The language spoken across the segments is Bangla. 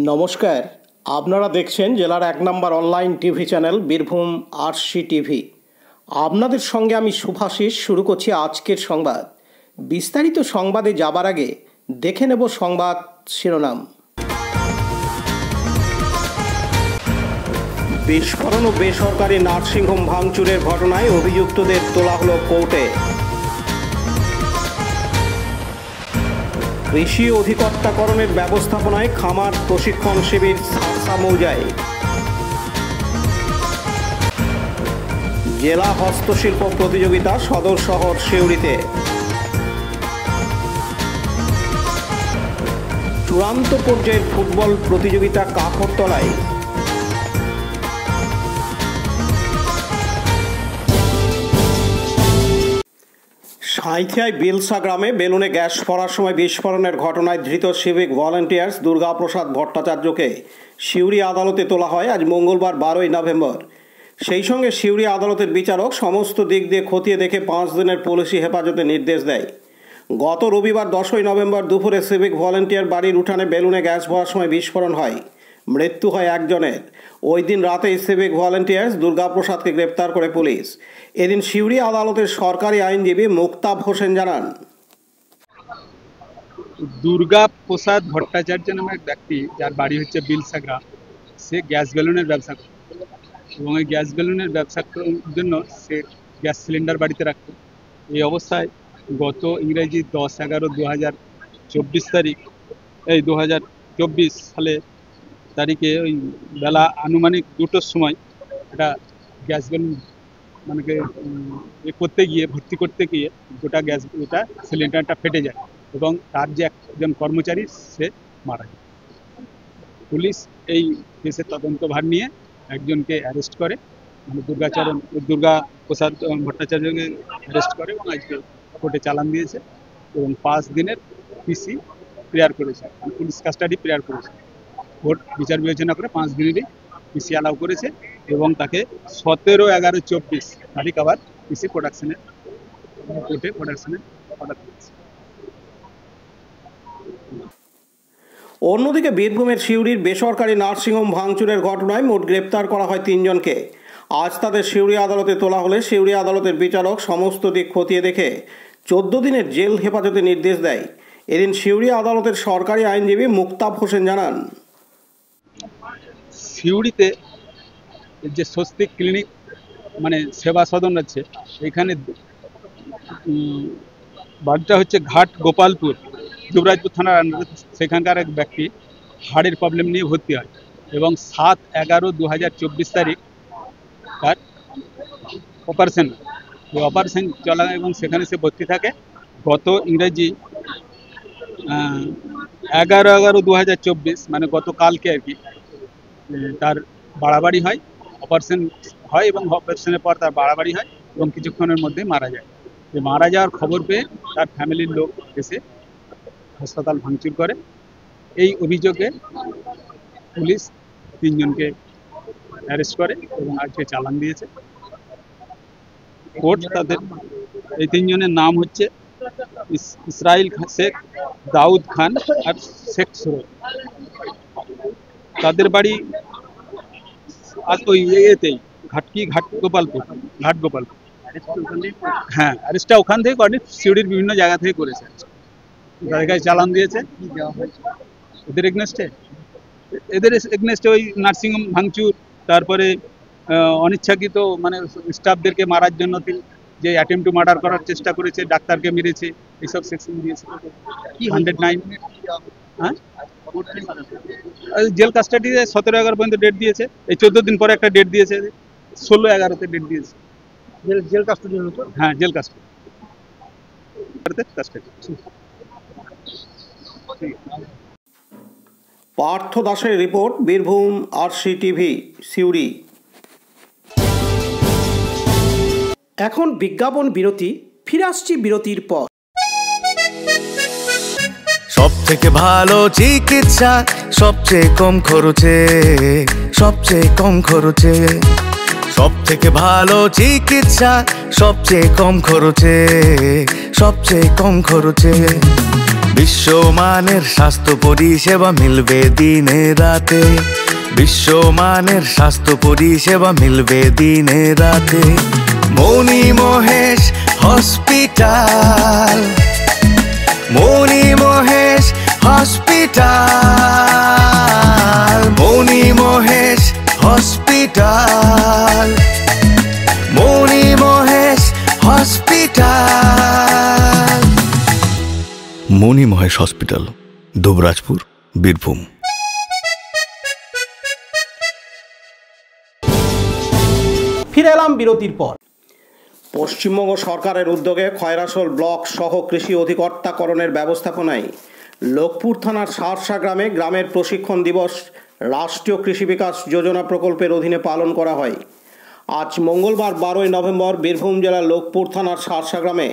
নমস্কার, আপনারা দেখছেন জেলার 1 নম্বর online TV channel Birbhum RC TV. আপনাদের সঙ্গে আমি শুভাশিস। শুরু করছি আজকের সংবাদ। বিস্তারিত সংবাদে যাবার আগে দেখে নেব সংবাদ শিরোনাম। বিস্ফোরণ ও বেসরকারি নার্সিংহোম ভাঙচুরের ঘটনায় অভিযুক্তদের তোলা হলো কোর্টে। কৃষি অধিকর্তাকরণের ব্যবস্থাপনায় খামার প্রশিক্ষণ শিবির সারসা মৌজায়। জেলা হস্তশিল্প প্রতিযোগিতা সদর শহর সিউড়িতে। চূড়ান্ত পর্যায়ের ফুটবল প্রতিযোগিতা কাকরতলায়। সাঁইথিয়ায় বিলসা গ্রামে বেলুনে গ্যাস পড়ার সময় বিস্ফোরণের ঘটনায় ধৃত সিভিক ভলান্টিয়ার্স দুর্গাপ্রসাদ ভট্টাচার্যকে সিউড়ি আদালতে তোলা হয় আজ মঙ্গলবার 12ই নভেম্বর। সেই সঙ্গে সিউড়ি আদালতের বিচারক সমস্ত দিক দিয়ে খতিয়ে দেখে 5 দিনের পুলিশি হেফাজতে নির্দেশ দেয়। গত রবিবার 10ই নভেম্বর দুপুরে সিভিক ভলান্টিয়ার বাড়ির উঠানে বেলুনে গ্যাস ভরার সময় বিস্ফোরণ হয়, মৃত্যু হয় একজনের। ওই দিন রাতেই সিভিক ভলান্টিয়ার্স দুর্গাপ্রসাদকে গ্রেপ্তার করে পুলিশ। এদিন সিউড়ি আদালতের সরকারি আইনজীবী মুক্তাব হোসেন জানান, দুর্গাপ্রসাদ ভট্টাচার্য নামে এক ব্যক্তি, যার বাড়ি হচ্ছে বিলসা গ্রাম, সে গ্যাস বেলুনের ব্যবসা করে এবং এই গ্যাস বেলুনের ব্যবসার জন্য সে গ্যাস সিলিন্ডার বাড়িতে রাখত। এই অবস্থায় গত ইংরেজি 10/11/2024 তারিখ 2024 সালে তারিখে ওই বেলা আনুমানিক 2টোর সময় একটা গ্যাস বেলুন ভর্তি করতে গিয়ে গোটা গ্যাস সিলিন্ডারটা ফেটে যায় এবং তার যে একজন কর্মচারী সে মারা যায়। পুলিশ এই কেসের তদন্তভার নিয়ে একজনকে অ্যারেস্ট করে, দুর্গাপ্রসাদ ভট্টাচার্যকে অ্যারেস্ট করে এবং আজকে কোর্টে চালান দিয়েছে এবং 5 দিনের পিসি প্রেয়ার করেছে, পুলিশ কাস্টাডি প্রেয়ার করেছে। কোর্ট বিচার বিবেচনা করে 5 দিনেরই পিসি অ্যালাউ করেছে এবং তাকে 17/11/24 তারিখ আবার পিসি কোর্টে প্রোডাকশনের অর্ডার দিয়েছে। অন্যদিকে বীরভূমের সিউড়ির বেসরকারি নার্সিংহোম ভাঙচুরের ঘটনায় মোট গ্রেপ্তার করা হয় 3 জনকে। আজ তাদের সিউড়ি আদালতে তোলা হলে সিউড়ি আদালতের বিচারক সমস্ত দিক খতিয়ে দেখে 14 দিনের জেল হেফাজতে নির্দেশ দেয়। এদিন সিউড়ি আদালতের সরকারি আইনজীবী মুক্তাব হোসেন জানান, সিউড়িতে যে স্বস্তিক ক্লিনিক সেবা সদন আছে, এখানে বাড়িটা হচ্ছে ঘাট গোপালপুর, যুবরাজপুর থানার আন্ডারে। সেখানকার এক ব্যক্তি হাড়ের প্রবলেম নিয়ে ভর্তি হয় এবং 7/11/2024 তারিখ তার অপারেশন চলা এবং সেখানে সে ভর্তি থাকে। গত ইংরেজি 11/11/2024 গতকালকে আর কি তার বাড়াবাড়ি হয়, অপারেশন হয় এবং অপারেশনের পর তার বাড়াবাড়ি হয় এবং কিছুক্ষণের মধ্যে মারা যায়। মারা যাওয়ার খবর পেয়ে তার ফ্যামিলির লোক এসে হাসপাতাল ভাঙচুর করে। এই অভিযোগে পুলিশ 3 জনকে অ্যারেস্ট করে এবং আজকে চালান দিয়েছে। কোর্ট তাদের এই 3 জনের নাম হচ্ছে ইসরাইল শেখ, দাউদ খান আর শেখ সুরজ। তাদের বাড়ি ওই এতেই ঘাট গোপালপুর। হ্যাঁ, অ্যারেস্টটা ওখান থেকে করেনি, সিউড়ির বিভিন্ন জায়গা থেকে করেছে। তাদের কাছে চালান দিয়েছে। এদের এগনেস্টে ওই নার্সিংহোম ভাঙচুর, তারপরে অনিচ্ছাকৃত স্টাফদেরকে মারার জন্য যে অ্যাটেম্প টু মার্ডার করার চেষ্টা করেছে, ডাক্তারকে মেরেছে, এইসব সেকশন দিয়েছে। 109 হ্যাঁ, জেল কাস্টাডিতে 17/11 পর্যন্ত ডেট দিয়েছে। এই 14 দিন পরে একটা ডেট দিয়েছে, 16/11-তে ডেট দিয়েছে। জেল কাস্টাডি হলো তো? হ্যাঁ, জেল কাস্টাডি। পার্থ দাসের report, Birbhum RC TV, Suri. এখন বিজ্ঞাপন বিরতি, ফিরে আসছি বিরতির পর। সব থেকে ভালো চিকিৎসা সবচেয়ে কম খরচে, সবচেয়ে কম খরচে। সব থেকে ভালো চিকিৎসা সবচেয়ে কম খরচে, সবচেয়ে কম খরচে। বিশ্বমানের স্বাস্থ্য পরিষেবা মিলবে দিনে রাতে, বিশ্বমানের স্বাস্থ্য পরিষেবা মিলবে দিনে রাতে। মণি মহেশ হসপিটাল, মণি মহেশ হসপিটাল, মণি মহেশ হসপিটাল, মণি মহেশ হসপিটাল। মণি মহেশ হসপিটাল, দুবরাজপুর, বীরভূম। ফিরে এলাম বিরতির পর। পশ্চিমবঙ্গ সরকারের উদ্যোগে খয়রাসোল ব্লক সহ কৃষি অধিকর্তাকরণের ব্যবস্থাপনায় লোকপুর থানার সারসা গ্রামে গ্রামের প্রশিক্ষণ দিবস রাষ্ট্রীয় কৃষি বিকাশ যোজনা প্রকল্পের অধীনে পালন করা হয়। আজ মঙ্গলবার 12ই নভেম্বর বীরভূম জেলার লোকপুর থানার সারসা গ্রামে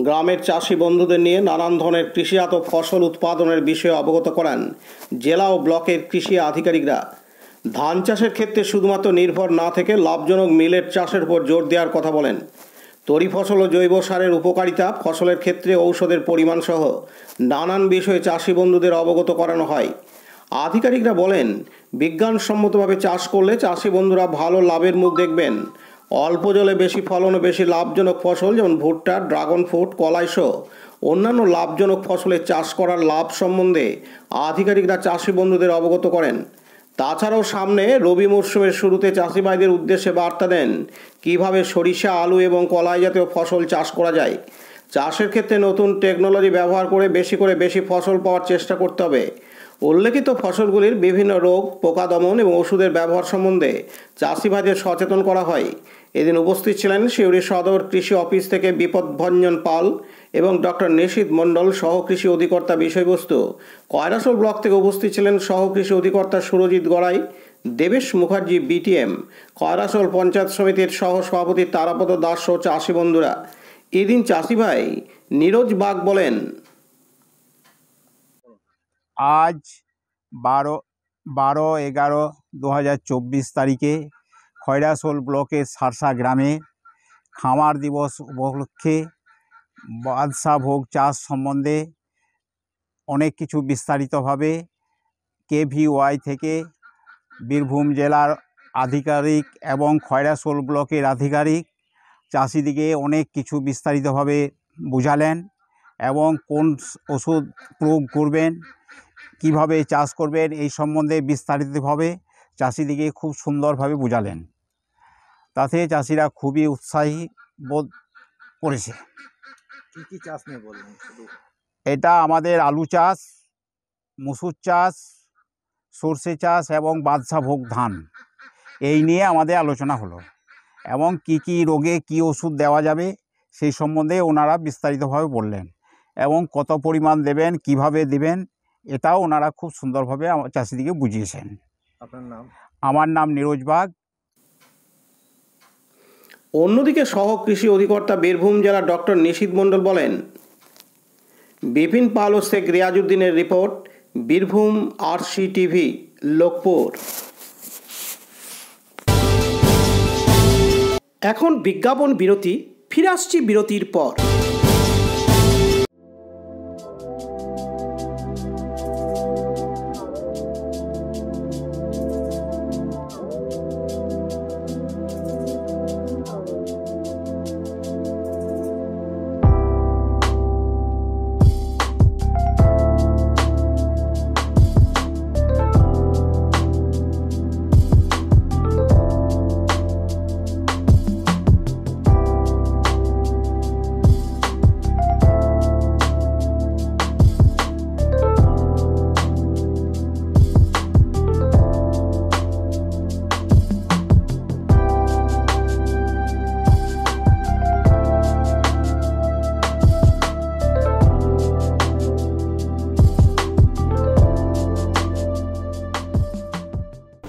গ্রামের চাষি বন্ধুদের নিয়ে নানান ধরনের কৃষিজাত ফসল উৎপাদনের বিষয়ে অবগত করান জেলা ও ব্লকের কৃষি আধিকারিকরা। ধান চাষের ক্ষেত্রে শুধুমাত্র নির্ভর না থেকে লাভজনক মিলেট চাষের উপর জোর দেওয়ার কথা বলেন। তরি ফসল ও জৈব সারের উপকারিতা, ফসলের ক্ষেত্রে ঔষধের পরিমাণ সহ নানান বিষয়ে চাষি বন্ধুদের অবগত করানো হয়। আধিকারিকরা বলেন, বিজ্ঞানসম্মতভাবে চাষ করলে চাষি বন্ধুরা ভালো লাভের মুখ দেখবেন। অল্প জলে বেশি ফলন ও বেশি লাভজনক ফসল যেমন ভুট্টা, ড্রাগন ফ্রুট, কলাই সহ অন্যান্য লাভজনক ফসলের চাষ করার লাভ সম্বন্ধে আধিকারিকরা চাষি বন্ধুদের অবগত করেন। তাছাড়াও সামনে রবি মরশুমের শুরুতে চাষি ভাইদের উদ্দেশ্যে বার্তা দেন কীভাবে সরিষা, আলু এবং কলাই জাতীয় ফসল চাষ করা যায়। চাষের ক্ষেত্রে নতুন টেকনোলজি ব্যবহার করে বেশি ফসল পাওয়ার চেষ্টা করতে হবে। উল্লেখিত ফসলগুলির বিভিন্ন রোগ, পোকা দমন এবং ওষুধের ব্যবহার সম্বন্ধে চাষি ভাইদের সচেতন করা হয়। এদিন উপস্থিত ছিলেন সিউড়ি সদর কৃষি অফিস থেকে বিপদভঞ্জন পাল এবং ডক্টর নিশীথ মণ্ডল, সহ কৃষি অধিকর্তা। বিষয়বস্তু খয়রাসোল ব্লক থেকে উপস্থিত ছিলেন সহ কৃষি অধিকর্তা সুরজিৎ গড়াই, দেবেশ মুখার্জি বিটিএম, খয়রাসোল পঞ্চায়েত সমিতির সহ সভাপতি তারাপদ দাস ও চাষি বন্ধুরা। এদিন চাষি ভাই নীরজ বাগ বলেন, আজ 12/11/2024 তারিখে খয়রাসোল ব্লকের সারসা গ্রামে খামার দিবস উপলক্ষে বাদশাহ ভোগ চাষ সম্বন্ধে অনেক কিছু বিস্তারিতভাবে KVY থেকে বীরভূম জেলার আধিকারিক এবং খয়রাসোল ব্লকের আধিকারিক চাষিদিকে অনেক কিছু বিস্তারিতভাবে বুঝালেন এবং কোন ওষুধ প্রয়োগ করবেন, কিভাবে চাষ করবেন, এই সম্বন্ধে বিস্তারিতভাবে চাষিদিকে খুব সুন্দরভাবে বুঝালেন। তাতে চাষিরা খুবই উৎসাহী বোধ করেছে। কি কি চাষ নিয়ে বললেন? এটা আমাদের আলু চাষ, মসুর চাষ, সর্ষে চাষ এবং বাদশাহ ভোগ ধান, এই নিয়ে আমাদের আলোচনা হলো এবং কি কি রোগে কি ওষুধ দেওয়া যাবে সেই সম্বন্ধে ওনারা বিস্তারিতভাবে বললেন এবং কত পরিমাণ দেবেন, কিভাবে দেবেন, এটাও ওনারা খুব সুন্দরভাবে চাষিদিকে বুঝিয়েছেন। আপনার নাম? আমার নাম নীরজ বাগ। অন্যদিকে সহ কৃষি অধিকর্তা বীরভূম জেলার ডক্টর নিশীথ মণ্ডল বলেন, বিপিন পাল ও শেখ রিয়াজউদ্দিনের রিপোর্ট, বীরভূম RCTV, লোকপুর। এখন বিজ্ঞাপন বিরতি, ফিরে আসছি বিরতির পর।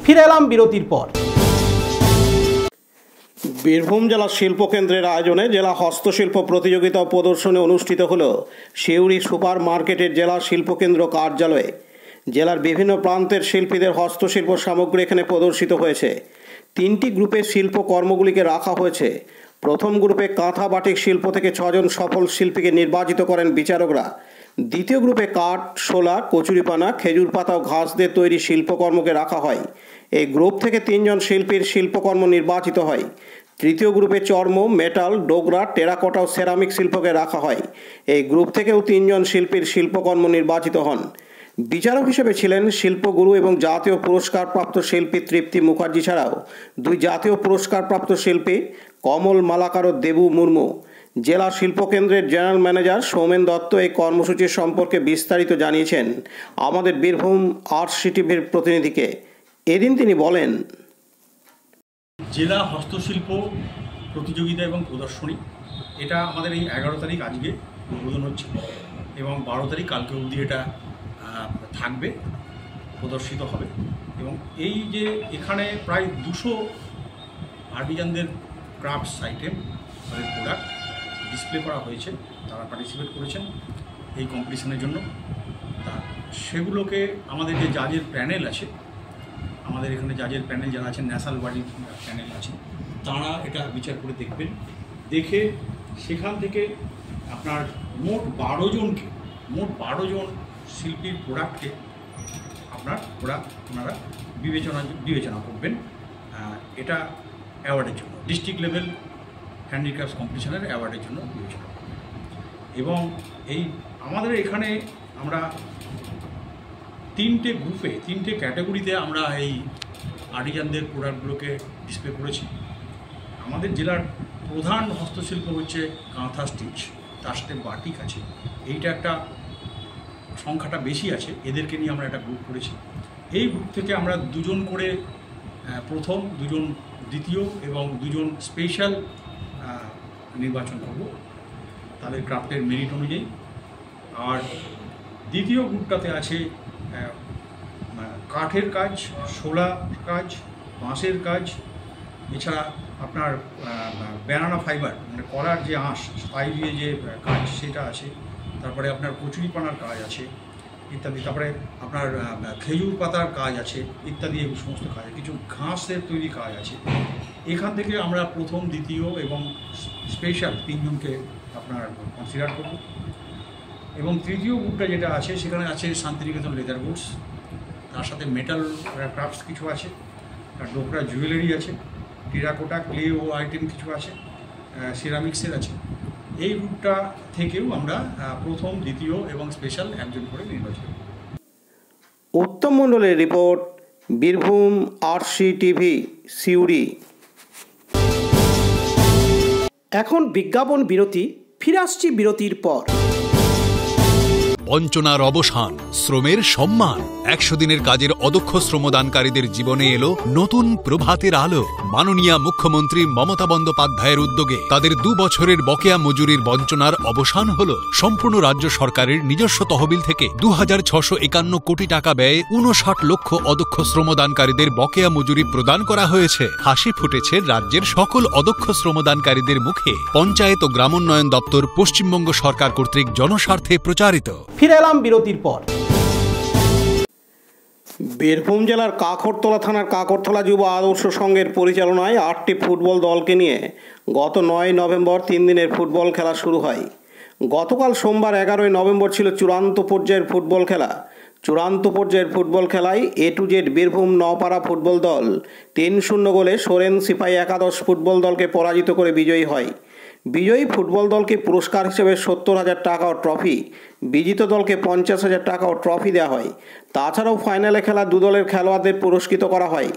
ফিরে এলাম বিরতির পর। বীরভূম জেলা শিল্পকেন্দ্রের আয়োজনে জেলা হস্তশিল্প প্রতিযোগিতা ও প্রদর্শনী অনুষ্ঠিত হল সিউড়ি সুপার মার্কেটের জেলা শিল্পকেন্দ্র কার্যালয়ে। জেলার বিভিন্ন প্রান্তের শিল্পীদের হস্তশিল্প সামগ্রী এখানে প্রদর্শিত হয়েছে। 3টি গ্রুপে শিল্পকর্মগুলিকে রাখা হয়েছে। প্রথম গ্রুপে কাঁথা বাটিক শিল্প থেকে 6 জন সফল শিল্পীকে নির্বাচিত করেন বিচারকরা। দ্বিতীয় গ্রুপে কাঠ, শোলা, কচুরিপানা, খেজুর পাতা ও ঘাস দিয়ে তৈরি শিল্পকর্মকে রাখা হয়। এই গ্রুপ থেকে 3 জন শিল্পীর শিল্পকর্ম নির্বাচিত হয়। তৃতীয় গ্রুপে চর্ম, মেটাল, ডোগরা, টেরাকোটা ও সেরামিক শিল্পকে রাখা হয়। এই গ্রুপ থেকেও 3 জন শিল্পীর শিল্পকর্ম নির্বাচিত হন। বিচারক হিসেবে ছিলেন শিল্পগুরু এবং জাতীয় পুরস্কারপ্রাপ্ত শিল্পী তৃপ্তি মুখার্জি ছাড়াও 2 জাতীয় পুরস্কারপ্রাপ্ত শিল্পী কমল মালাকার ও দেবু মুর্মু। জেলা শিল্পকেন্দ্রের জেনারেল ম্যানেজার সৌমেন দত্ত এই কর্মসূচির সম্পর্কে বিস্তারিত জানিয়েছেন আমাদের বীরভূম RCTVর প্রতিনিধিকে। এদিন তিনি বলেন, জেলা হস্তশিল্প প্রতিযোগিতা এবং প্রদর্শনী, এটা আমাদের এই 11 তারিখ আজকে উদ্বোধন হচ্ছে এবং 12 তারিখ কালকে অবধি এটা থাকবে, প্রদর্শিত হবে। এবং এই যে এখানে প্রায় 200 আর্টিজানদের ক্রাফটস আইটেম, তাদের প্রোডাক্ট ডিসপ্লে করা হয়েছে, তারা পার্টিসিপেট করেছেন এই কম্পিটিশনের জন্য। তা সেগুলোকে আমাদের যে জাজের প্যানেল আছে, আমাদের এখানে জাজের প্যানেল যারা আছেন, ন্যাশনাল বডি প্যানেল আছে, তারা এটা বিচার করে দেখবেন। দেখে সেখান থেকে আপনার মোট 12 জন শিল্পীর প্রোডাক্টকে ওনারা বিবেচনা করবেন এটা অ্যাওয়ার্ডের জন্য, ডিস্ট্রিক্ট লেভেল হ্যান্ডিক্রাফটস কম্পিটিশনের অ্যাওয়ার্ডের জন্য বিবেচনা করবেন। এবং এই আমাদের এখানে আমরা 3টে গ্রুপে, 3টে ক্যাটাগরিতে আমরা এই আর্টিজানদের প্রোডাক্টগুলোকে ডিসপ্লে করেছি। আমাদের জেলার প্রধান হস্তশিল্প হচ্ছে কাঁথা স্টিচ, তার সাথে বাটিক আছে, এইটা একটা সংখ্যাটা বেশি আছে, এদেরকে নিয়ে আমরা একটা গ্রুপ করেছি। এই গ্রুপ থেকে আমরা 2 জন করে প্রথম, 2 জন দ্বিতীয় এবং 2 জন স্পেশাল নির্বাচন করব তাদের ক্রাফটের মেরিট অনুযায়ী। আর দ্বিতীয় গ্রুপটাতে আছে কাঠের কাজ, শোলা কাজ, বাঁশের কাজ, এছাড়া আপনার ব্যানানা ফাইবার মানে কলার যে আঁশ তাই দিয়ে যে কাজ সেটা আছে, তারপরে আপনার কচুরিপানার কাজ আছে ইত্যাদি, তারপরে আপনার খেজুর পাতার কাজ আছে ইত্যাদি, এই সমস্ত কাজ, কিছু ঘাসের তৈরি কাজ আছে। এখান থেকে আমরা প্রথম, দ্বিতীয় এবং স্পেশাল 3 জনকে আপনার কনসিডার করব। এবং তৃতীয় গ্রুপটা যেটা আছে সেখানে আছে শান্তিনিকেতন লেদার গুডস, তার সাথে মেটাল ক্রাফটস কিছু আছে, আর ডোকরা জুয়েলারি আছে, টেরাকোটা ক্লে ও আইটেম কিছু আছে, সিরামিক্সের আছে। এই গ্রুপটা থেকেও আমরা প্রথম, দ্বিতীয় এবং স্পেশাল 1 জন করে নির্বাচন করব। উত্তম মণ্ডলের রিপোর্ট, বীরভূম RCTV, সিউড়ি। এখন বিজ্ঞাপন বিরতি, ফিরে আসছি বিরতির পর। বঞ্চনার অবসান, শ্রমের সম্মান। 100 দিনের কাজের অদক্ষ শ্রমদানকারীদের জীবনে এলো নতুন প্রভাতের আলো। মাননীয় মুখ্যমন্ত্রী মমতা বন্দ্যোপাধ্যায়ের উদ্যোগে তাদের 2 বছরের বকেয়া মজুরির বঞ্চনার অবসান হলো। সম্পূর্ণ রাজ্য সরকারের নিজস্ব তহবিল থেকে 2651 কোটি টাকা ব্যয়ে 59 লক্ষ অদক্ষ শ্রমদানকারীদের বকেয়া মজুরি প্রদান করা হয়েছে। হাসি ফুটেছে রাজ্যের সকল অদক্ষ শ্রমদানকারীদের মুখে। পঞ্চায়েত ও গ্রামোন্নয়ন দপ্তর, পশ্চিমবঙ্গ সরকার কর্তৃক জনস্বার্থে প্রচারিত। ফিরে এলাম বিরতির পর। বীরভূম জেলার কাকরতলা থানার কাকরতলা যুব আদর্শ সংঘের পরিচালনায় 8টি ফুটবল দলকে নিয়ে গত 9 নভেম্বর 3 দিনের ফুটবল খেলা শুরু হয়। গতকাল সোমবার 11 নভেম্বর ছিল চূড়ান্ত পর্যায়ের ফুটবল খেলা। চূড়ান্ত পর্যায়ের ফুটবল খেলায় A to Z Birbhum Napara football দল 3-0 গোলে সোরেন সিপাহী একাদশ ফুটবল দলকে পরাজিত করে বিজয়ী হয়। বিজয়ী ফুটবল দলকে পুরস্কার হিসেবে 70,000 টাকা ও ট্রফি, বিজিত দলকে 50,000 টাকা ও ট্রফি দেওয়া হয়। তাছাড়াও ফাইনালে খেলা 2 দলের খেলোয়াড়দের পুরস্কৃত করা হয়।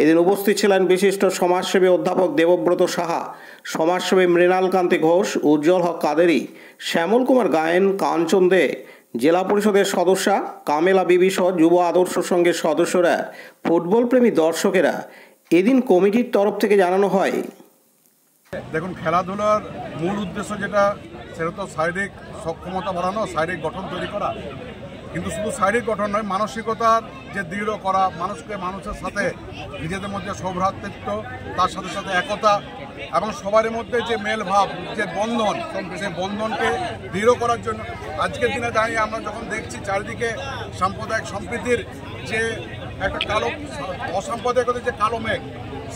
এদিন উপস্থিত ছিলেন বিশিষ্ট সমাজসেবী অধ্যাপক দেবব্রত সাহা, সমাজসেবী মৃণাল কান্তি ঘোষ, উজ্জ্বল হক কাদেরি, শ্যামল কুমার গায়েন, কাঞ্চন দে, জেলা পরিষদের সদস্যা কামেলা বিবি সহ যুব আদর্শ সংঘের সদস্যরা, ফুটবল প্রেমী দর্শকেরা। এদিন কমিটির তরফ থেকে জানানো হয়, দেখুন, খেলাধুলার মূল উদ্দেশ্য যেটা, সেটা তো শারীরিক সক্ষমতা বাড়ানো, শারীরিক গঠন তৈরি করা। কিন্তু শুধু শারীরিক গঠন নয়, মানসিকতার যে দৃঢ় করা, মানুষের সাথে নিজেদের মধ্যে সৌভ্রাতৃত্ব, তার সাথে সাথে একতা এবং সবার মধ্যে যে মেল ভাব, যে বন্ধন, সেই বন্ধনকে দৃঢ় করার জন্য আজকের দিনে দাঁড়িয়ে আমরা যখন দেখছি চারিদিকে সাম্প্রদায়িক সম্প্রীতির যে একটা কালো অসাম্প্রদায়িকতার যে কালো মেঘ,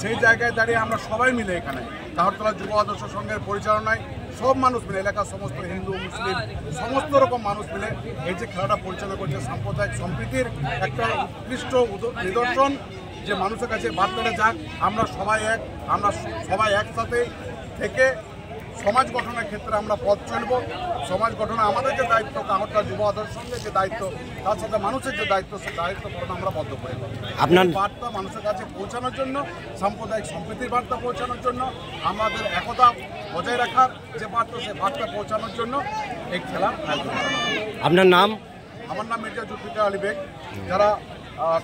সেই জায়গায় দাঁড়িয়ে আমরা সবাই মিলে এখানে কাকরতলা যুব আদর্শ সংঘের পরিচালনায় সব মানুষ মিলে, এলাকার সমস্ত হিন্দু মুসলিম সমস্ত রকম মানুষ মিলে এই যে খেলাটা পরিচালনা করছে, সাম্প্রদায়িক সম্প্রীতির একটা উৎকৃষ্ট নিদর্শন, যে মানুষের কাছে বার্তাটা যাক আমরা সবাই একসাথে থেকে সমাজ গঠনের ক্ষেত্রে আমরা পথ চলব। সমাজ গঠনে আমাদের যে দায়িত্ব, কাহরটা যুব আদর্শের যে দায়িত্ব, তার সাথে মানুষের যে দায়িত্ব, সেই দায়িত্ব পালন আমরা বদ্ধপরিকর। আপনার বার্তা মানুষের কাছে পৌঁছানোর জন্য, সাম্প্রদায়িক সম্প্রীতির বার্তা পৌঁছানোর জন্য, আমাদের একতা বজায় রাখার যে বার্তা, সেই বার্তা পৌঁছানোর জন্য এই খেলা আয়োজন করা। আপনার নাম? আমার নাম মির্জা জুলফিকার আলী বেগ। যারা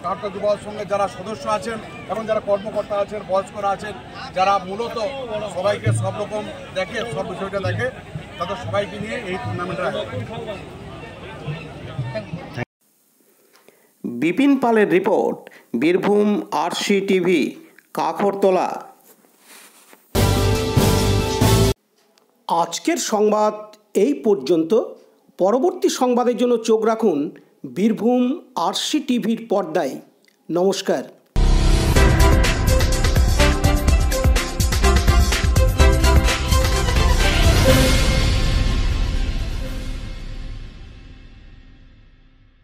কাহরটা যুব সঙ্গে যারা সদস্য আছেন এবং যারা কর্মকর্তা আছেন, বয়স্করা আছেন, যারা মূলত সবাইকে সব রকম দেখে, সব বিষয়টা দেখে, তাদের সবাইকে নিয়ে এই টুর্নামেন্টের আয়োজন। বিপিন পালের report, Birbhum RC TV, Kakartala. আজকের সংবাদ এই পর্যন্ত। পরবর্তী সংবাদের জন্য চোখ রাখুন বীরভূম আরসি টিভির পর্দায়। নমস্কার।